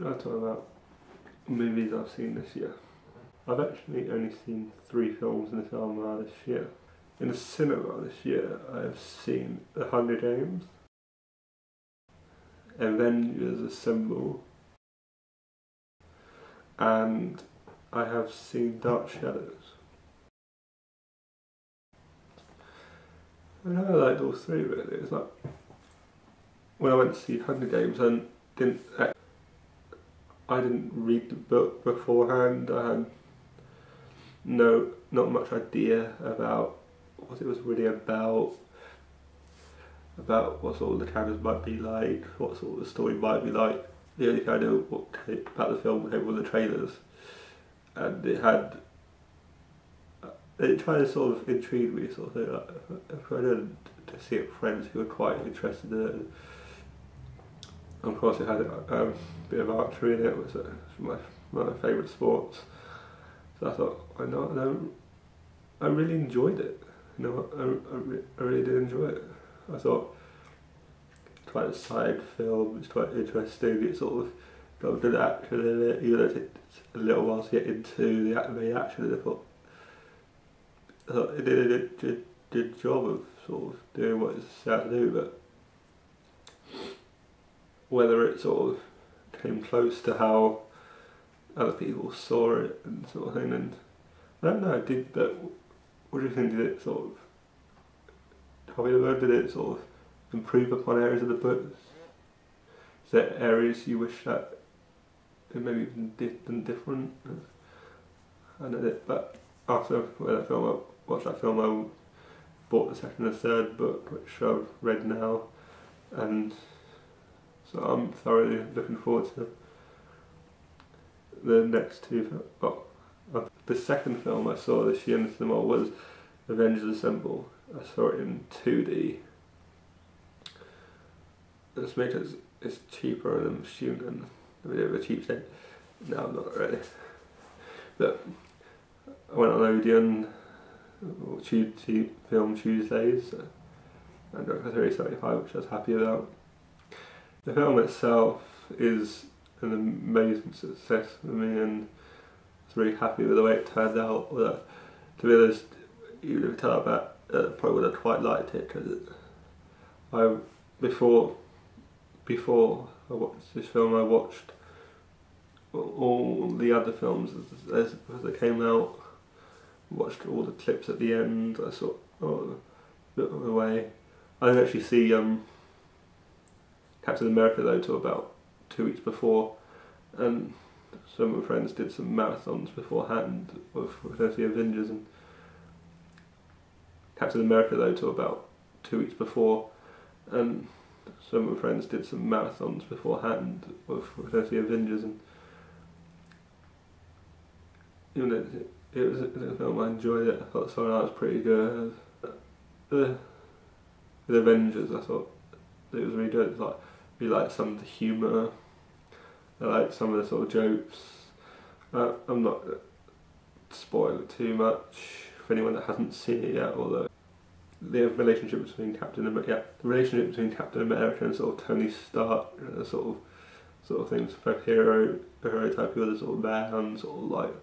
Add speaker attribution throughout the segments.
Speaker 1: I'll talk about movies I've seen this year. I've actually only seen 3 films in the cinema this year. In the cinema this year, I have seen The Hunger Games, Avengers Assemble, and I have seen Dark Shadows. And I liked all 3 really. It's like when I went to see Hunger Games, I didn't read the book beforehand. I had not much idea about what it was really about what sort of the characters might be like, what sort of the story might be like. The only thing I knew about the film were the trailers, and it tried to sort of intrigue me, sort of thing. Like, I went to see it with friends who were quite interested in it. And of course, it had a bit of archery in it, which was one of my favourite sports. So I thought, why not? And I really enjoyed it. You know, I really did enjoy it. I thought it's quite a side film. It's quite interesting. It sort of got good action in it. Even though it takes a little while to get into the main action, and I thought it did a good job of sort of doing what it's set out to do. But whether it sort of came close to how other people saw it and sort of thing, and I don't know, but what do you think? Did it sort of, did it sort of improve upon areas of the book? Is there areas you wish that it maybe been different? I don't know, but after I watched that film, I bought the second and third book, which I've read now, and so I'm thoroughly looking forward to the next 2. The second film I saw this year in the cinema was Avengers Assemble. I saw it in 2D. It's because it's cheaper and I'm assuming a bit of a cheapskate. No, I'm not really. But I went on Odeon film Tuesdays and got for £3.75, which I was happy about. The film itself is an amazing success for me, and I was really happy with the way it turned out. To be honest, even if it turned out bad, I probably would have quite liked it, because before I watched this film, I watched all the other films as they came out. Watched all the clips at the end. I saw a bit of a way. I didn't actually see Captain America though till about 2 weeks before, and some of my friends did some marathons beforehand of the Avengers and Captain America though till about 2 weeks before, and some of my friends did some marathons beforehand of the Avengers, and even though it was a film, I enjoyed it. I thought the storyline was pretty good. The Avengers, I thought it was really good. We liked some of the humour. I liked some of the sort of jokes. I'm not going to spoil it too much for anyone that hasn't seen it yet. Although the relationship between Captain America and sort of Tony Stark, sort of things, both hero type people, the sort of man, sort of like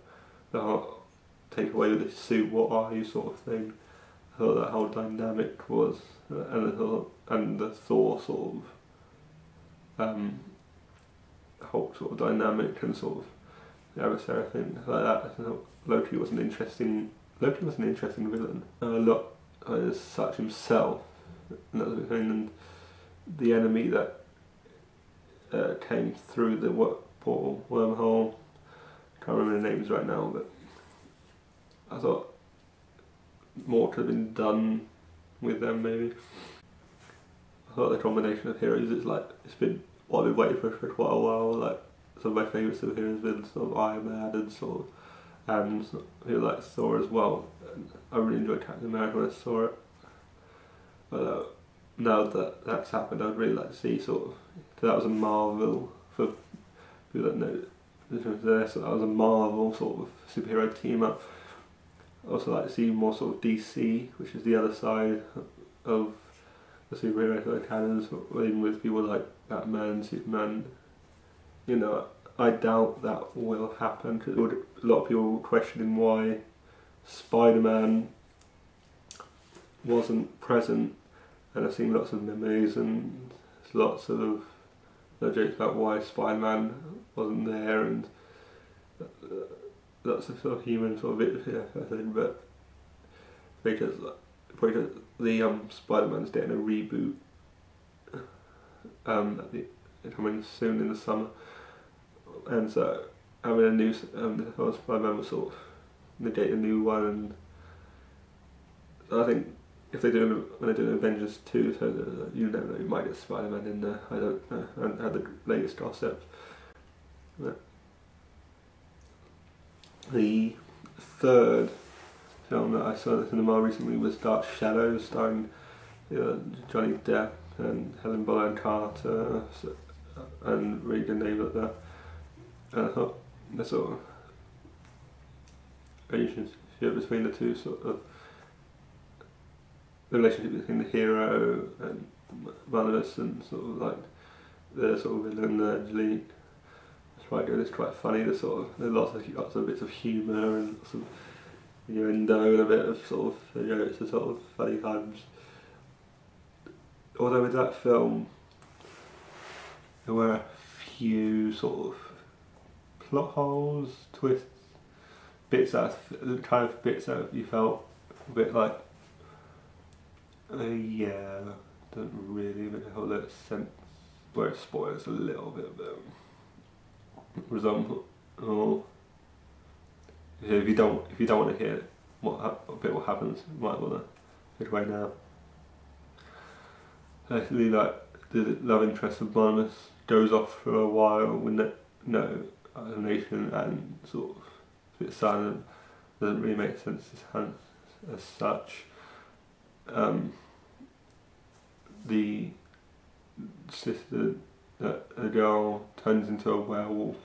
Speaker 1: the whole take away with this suit, what are you sort of thing. I thought that whole dynamic was, and the Thor sort of whole sort of dynamic and sort of the adversary thing like that. I thought Loki was an interesting villain. A lot as such himself, and that was the thing, and the enemy that came through the portal wormhole. Can't remember the names right now, but I thought more could have been done with them maybe. I thought the combination of heroes is like, it's been what I've been waiting for quite a while. Like some of my favourite superheroes have been sort of Iron Man and sort of, and who like Thor as well. And I really enjoyed Captain America when I saw it. But now that that's happened, I'd really like to see sort of, because that was a Marvel, for people that know, so that was a Marvel sort of superhero team up. I also like to see more sort of DC, which is the other side of the superhero canons, even with people like Batman, Superman. You know, I doubt that will happen, because a lot of people were questioning why Spider-Man wasn't present, and I've seen lots of memes and lots of jokes about why Spider-Man wasn't there, and that's a sort of human sort of bit, I think, but because the Spider-Man's getting a reboot coming soon in the summer, and so having a new Spider-Man will sort of negate a new one, and I think if they do, when they do Avengers 2, so you never know, you might get Spider-Man in there. I don't know. I haven't had the latest gossip. The third film that I saw in the cinema recently was Dark Shadows, starring Johnny Depp and Helen Bonham Carter and really good name like that. And I thought the sort of relationship between the two, sort of the relationship between the hero and Barnabas, and sort of like the sort of villain, Angelique. It's quite good. It's quite funny. There's lots of bits of humour and lots of innuendo and a bit of sort of it's a sort of funny times. Although with that film, there were a few sort of plot holes, twists, bits that you felt a bit like, yeah, don't really make a whole lot of sense. Where it spoils a little bit, but resemble. If you don't want to hear what happens, you might want to take away now. Actually, like the love interest of Barnabas goes off for a while with no explanation and sort of a bit silent. Doesn't really make sense as such. The sister, the girl, turns into a werewolf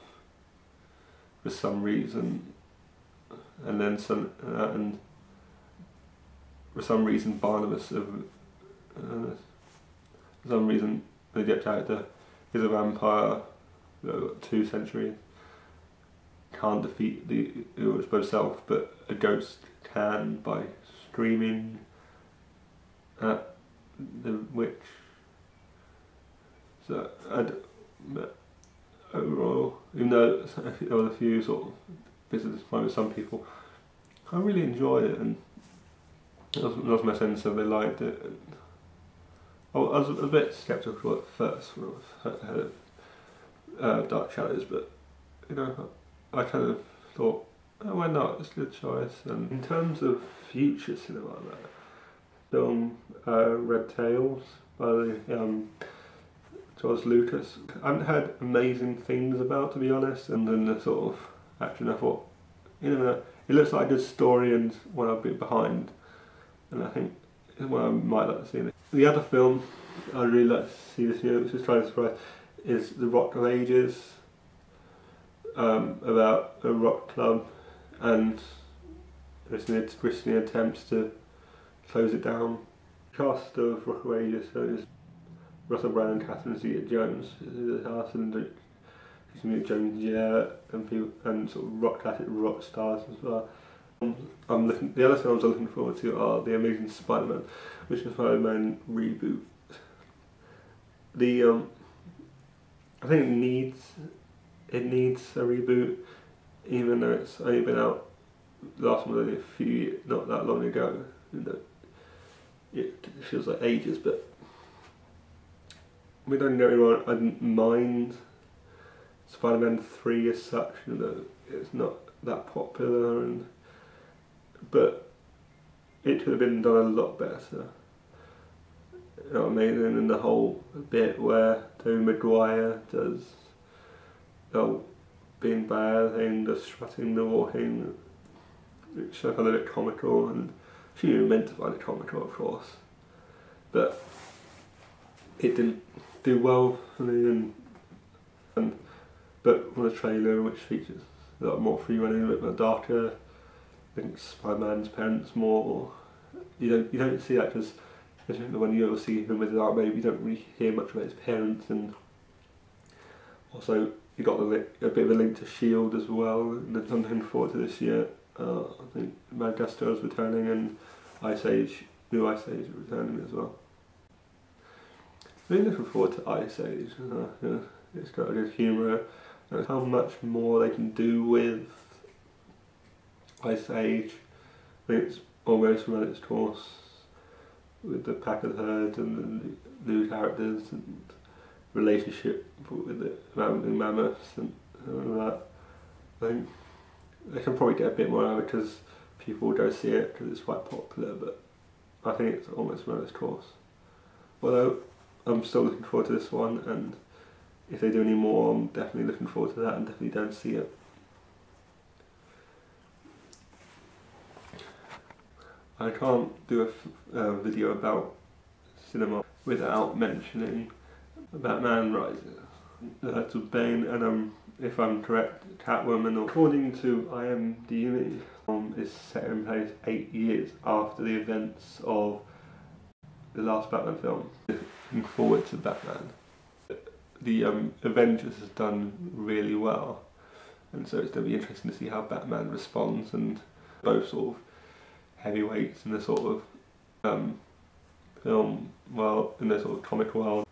Speaker 1: for some reason, and then and for some reason Barnabas, for some reason the Depp character is a vampire. 2 centuries, can't defeat the supposed self, but a ghost can by screaming at the witch. So overall, even though there was a few sort of bits of disappointment with some people, I really enjoyed it, and that was my sense of they liked it. And I was a bit sceptical at first when I heard of Dark Shadows, but I kind of thought, oh, why not? It's a good choice. And in terms of future cinema, film Red Tails by George Lucas, I haven't heard amazing things about, to be honest, and then the sort of action, I thought, it looks like a good story and one I'll be behind, and I think it's one I might like to see. The other film I'd really like to see this year, which is trying to surprise, is The Rock of Ages, about a rock club and Christian attempts to close it down. The cast of Rock of Ages is Russell Brand and Catherine Zeta-Jones, and Jones, and sort of classic rock stars as well. The other films I'm looking forward to are The Amazing Spider-Man, which is a Spider-Man reboot. I think it needs a reboot, even though it's only been out last one only a few years, not that long ago. It feels like ages, but we don't get me wrong, I didn't mind Spider-Man 3 as such. It's not that popular, but it could have been done a lot better. You know what I mean? And in the whole bit where Tobey Maguire does being bad and just strutting the walking, which I found a bit comical, and she meant to find it comical, of course, but it didn't do well for me. But on the trailer, which features a lot more free running, a bit more darker, I think Spider-Man's parents more. You don't see that, because when you see him with his Aunt Baby, you don't really hear much about his parents, and also you got a bit of a link to S.H.I.E.L.D. as well, and there's something forward to this year. I think Mad Gaster is returning, and New Ice Age is returning as well. Really looking forward to Ice Age. Yeah, it's got a good humour. And how much more they can do with Ice Age. I think it's almost run its course with the Pack of the Herd and the new characters and relationship with the mammoths and all that. I think they can probably get a bit more out of it because people will go see it because it's quite popular, but I think it's almost run its course. Although I'm still looking forward to this one, and if they do any more, I'm definitely looking forward to that and definitely don't see it. I can't do a video about cinema without mentioning Batman Rises. That's with Bane, and if I'm correct, Catwoman, according to IMDb, is set in place 8 years after the events of the last Batman film. Looking forward to Batman. The Avengers has done really well, and so it's going to be interesting to see how Batman responds, and both sort of heavyweights in the sort of film, well, in the sort of comic world.